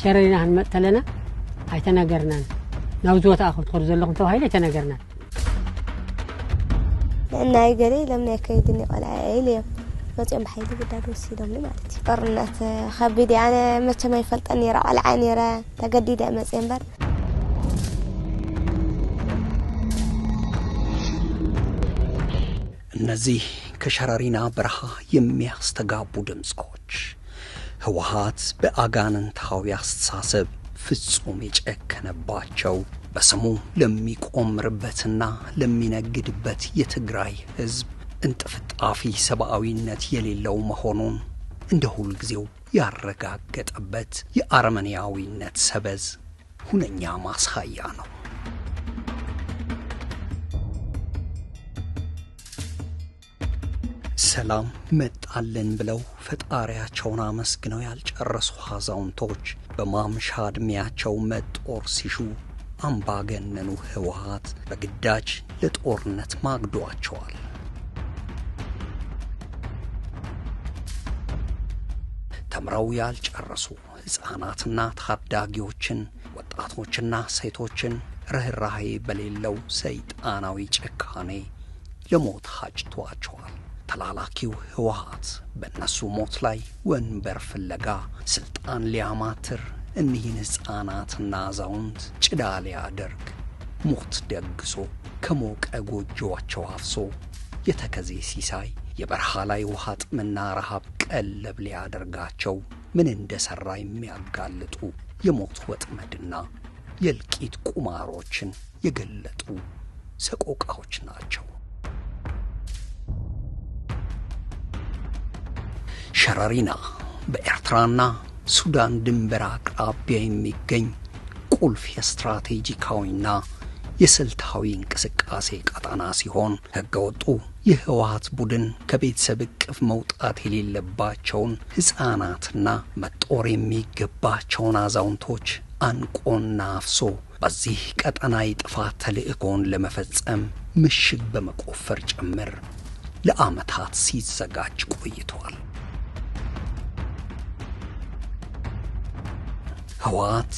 شرينا هنمتلنا هيتناجرنا نوزوت أخذ خرز اللهم تو هاي تناجرنا لأن يجري لم يكيدني ولا عيلي ما تيم بحيلي بدأ وسيدهم لي مالتي قرنت خبيدي أنا متى ما يفلت أني رأى العاني رأى تجديد أمس إنبر እነዚህ ከሸረሪና በረሃ የሚያስተጋቡ ድምጾች ህወሓት በአጋንንታዊ አስተሳሰብ ፍጹም የጨከነባቸው በስሙ ለሚቆምርበትና ለሚነግድበት የትግራይ ህዝብ እንጥፍጣፊ ሰብአዊነት የሌለው መሆኑን እንደ ሁሉ ጊዜው ያረጋገጠበት የአርመኒያዊነት ሰበዝ ሁነኛ ማሳያ ነው። ሰላም መጣልን ብለው ፈጣሪያቸውን አመስግነው ያልጨረሱ አዛውንቶች በማምሻ ዕድሜያቸው መጦር ሲሹ አምባገነኑ ህወሓት በግዳጅ ለጦርነት ማግዷቸዋል። ተምረው ያልጨረሱ ህፃናትና ታዳጊዎችን ወጣቶችና ሴቶችን ርህራሄ በሌለው ሰይጣናዊ ጭካኔ ለሞት አጭቷቸዋል። ተላላኪው ህወሓት በእነሱ ሞት ላይ ወንበር ፍለጋ ስልጣን ሊያማትር እኒህን ህፃናትና አዛውንት ጭዳ ሊያደርግ ሞት ደግሶ ከሞቀ ጎጆዋቸው አፍሶ የተከዜ ሲሳይ የበረሃ ላይ ውሃ ጥምና ረሃብ ቀለብ ሊያደርጋቸው ምን እንደሰራ የሚያጋልጡ የሞት ወጥመድና የልቂት ቁማሮችን የገለጡ ሰቆቃዎች ናቸው። ሸረሪና በኤርትራና ሱዳን ድንበር አቅራቢያ የሚገኝ ቁልፍ የስትራቴጂካዊና የስልታዊ እንቅስቃሴ ቀጣና ሲሆን ህገወጡ የህወሓት ቡድን ከቤተሰብ እቅፍ መውጣት የሌለባቸውን ህፃናትና መጦር የሚገባቸውን አዛውንቶች አንቆና አፍሶ በዚህ ቀጣና የጥፋት ተልእኮን ለመፈጸም ምሽግ በመቆፈር ጭምር ለዓመታት ሲዘጋጅ ቆይቷል። ህወሓት